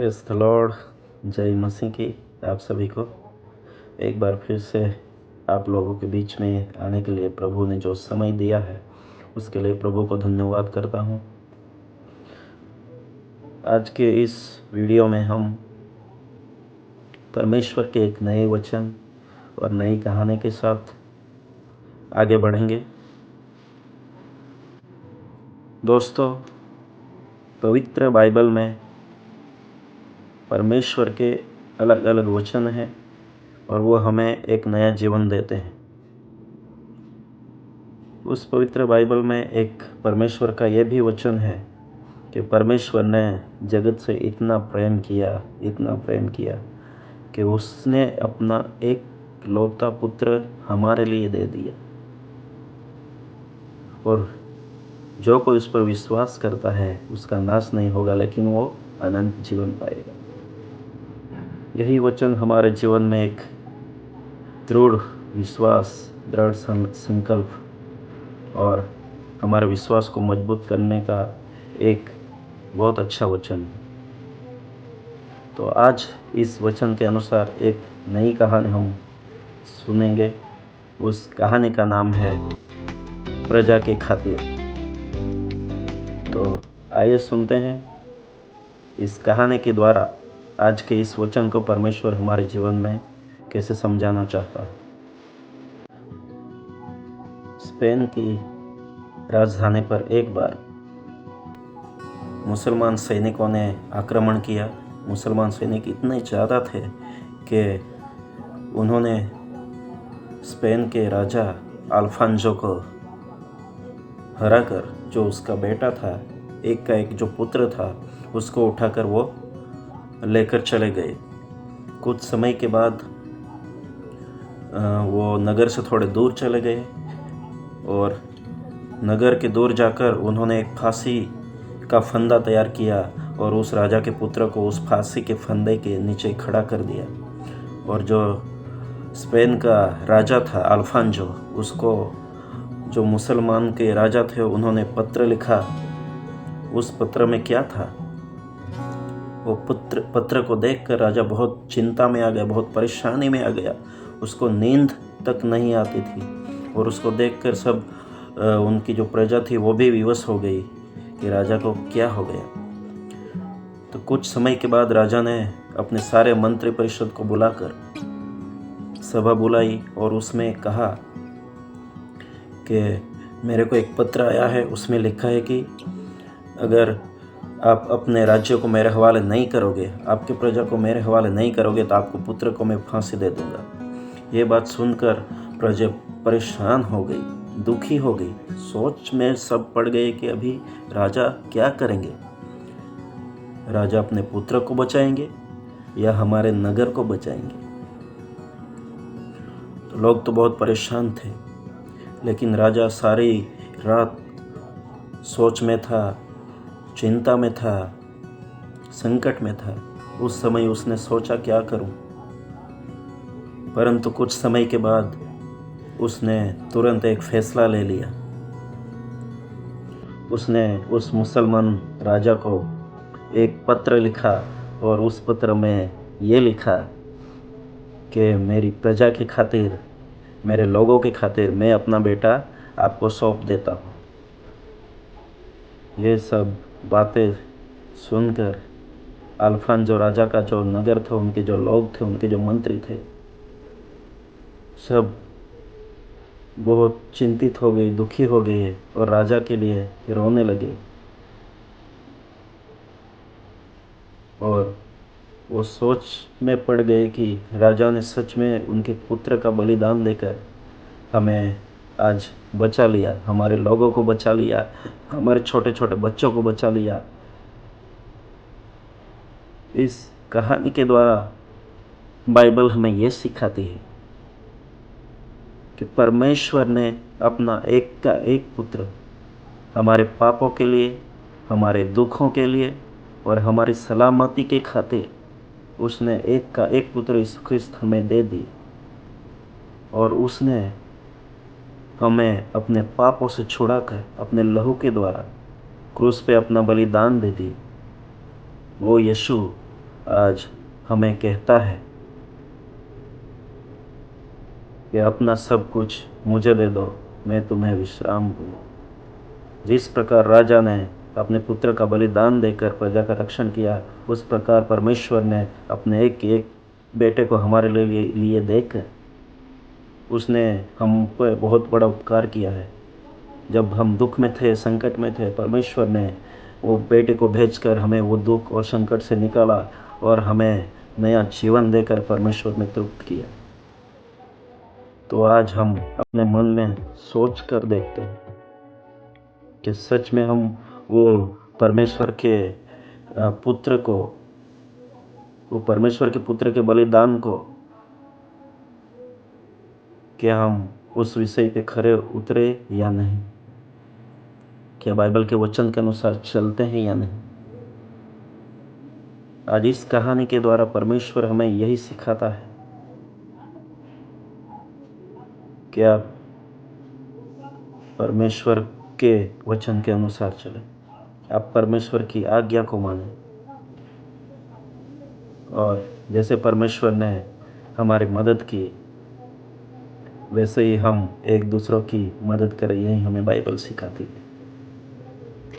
Praise the Lord. जय मसीह की आप सभी को एक बार फिर से आप लोगों के बीच में आने के लिए प्रभु ने जो समय दिया है उसके लिए प्रभु को धन्यवाद करता हूँ। आज के इस वीडियो में हम परमेश्वर के एक नए वचन और नई कहानी के साथ आगे बढ़ेंगे। दोस्तों, पवित्र बाइबल में परमेश्वर के अलग अलग वचन हैं और वो हमें एक नया जीवन देते हैं। उस पवित्र बाइबल में एक परमेश्वर का ये भी वचन है कि परमेश्वर ने जगत से इतना प्रेम किया कि उसने अपना एक लौता पुत्र हमारे लिए दे दिया, और जो कोई उस पर विश्वास करता है उसका नाश नहीं होगा लेकिन वो अनंत जीवन पाएगा। यही वचन हमारे जीवन में एक दृढ़ विश्वास, दृढ़ संकल्प और हमारे विश्वास को मजबूत करने का एक बहुत अच्छा वचन है। तो आज इस वचन के अनुसार एक नई कहानी हम सुनेंगे। उस कहानी का नाम है प्रजा के खातिर। तो आइए सुनते हैं इस कहानी के द्वारा आज के इस वचन को परमेश्वर हमारे जीवन में कैसे समझाना चाहता है। स्पेन की राजधानी पर एक बार मुसलमान सैनिकों ने आक्रमण किया। मुसलमान सैनिक इतने ज़्यादा थे कि उन्होंने स्पेन के राजा अल्फांजो को हराकर जो उसका बेटा था, एक का एक जो पुत्र था, उसको उठाकर वो लेकर चले गए। कुछ समय के बाद वो नगर से थोड़े दूर चले गए और नगर के दूर जाकर उन्होंने एक फांसी का फंदा तैयार किया और उस राजा के पुत्र को उस फांसी के फंदे के नीचे खड़ा कर दिया। और जो स्पेन का राजा था अल्फांजो, उसको जो मुसलमान के राजा थे उन्होंने पत्र लिखा। उस पत्र में क्या था? वो पत्र को देखकर राजा बहुत चिंता में आ गया, बहुत परेशानी में आ गया। उसको नींद तक नहीं आती थी और उसको देखकर सब उनकी जो प्रजा थी वो भी विवश हो गई कि राजा को क्या हो गया। तो कुछ समय के बाद राजा ने अपने सारे मंत्री परिषद को बुलाकर सभा बुलाई और उसमें कहा कि मेरे को एक पत्र आया है, उसमें लिखा है कि अगर आप अपने राज्य को मेरे हवाले नहीं करोगे, आपके प्रजा को मेरे हवाले नहीं करोगे तो आपको पुत्र को मैं फांसी दे दूंगा। ये बात सुनकर प्रजा परेशान हो गई, दुखी हो गई। सोच में सब पड़ गए कि अभी राजा क्या करेंगे। राजा अपने पुत्र को बचाएंगे या हमारे नगर को बचाएंगे? तो लोग तो बहुत परेशान थे, लेकिन राजा सारी रात सोच में था, चिंता में था, संकट में था। उस समय उसने सोचा क्या करूं, परंतु कुछ समय के बाद उसने तुरंत एक फैसला ले लिया। उसने उस मुसलमान राजा को एक पत्र लिखा और उस पत्र में ये लिखा कि मेरी प्रजा के खातिर, मेरे लोगों के खातिर मैं अपना बेटा आपको सौंप देता हूँ। ये सब बातें सुनकर अल्फांजो राजा का जो नगर था, उनके जो लोग थे, उनके जो मंत्री थे, सब बहुत चिंतित हो गए, दुखी हो गए और राजा के लिए रोने लगे। और वो सोच में पड़ गए कि राजा ने सच में उनके पुत्र का बलिदान देकर हमें आज बचा लिया, हमारे लोगों को बचा लिया, हमारे छोटे छोटे बच्चों को बचा लिया। इस कहानी के द्वारा बाइबल हमें यह सिखाती है कि परमेश्वर ने अपना एक का एक पुत्र हमारे पापों के लिए, हमारे दुखों के लिए और हमारी सलामती के खातिर उसने एक का एक पुत्र यीशु ख्रिस्त हमें दे दी। और उसने हमें अपने पापों से छुड़ाकर अपने लहू के द्वारा क्रूस पे अपना बलिदान दे दी। वो यीशु आज हमें कहता है कि अपना सब कुछ मुझे दे दो, मैं तुम्हें विश्राम दूँ। जिस प्रकार राजा ने अपने पुत्र का बलिदान देकर प्रजा का रक्षण किया, उस प्रकार परमेश्वर ने अपने एक बेटे को हमारे लिए देकर उसने हम पर बहुत बड़ा उपकार किया है। जब हम दुख में थे, संकट में थे, परमेश्वर ने वो बेटे को भेजकर हमें वो दुख और संकट से निकाला और हमें नया जीवन देकर परमेश्वर ने तृप्त किया। तो आज हम अपने मन में सोच कर देखते हैं कि सच में हम वो परमेश्वर के पुत्र को, वो परमेश्वर के पुत्र के बलिदान को, क्या हम उस विषय पे खरे उतरे या नहीं? क्या बाइबल के वचन के अनुसार चलते हैं या नहीं? आज इस कहानी के द्वारा परमेश्वर हमें यही सिखाता है कि आप परमेश्वर के वचन के अनुसार चलें, आप परमेश्वर की आज्ञा को मानें, और जैसे परमेश्वर ने हमारी मदद की वैसे ही हम एक दूसरों की मदद करें, यही हमें बाइबल सिखाती है।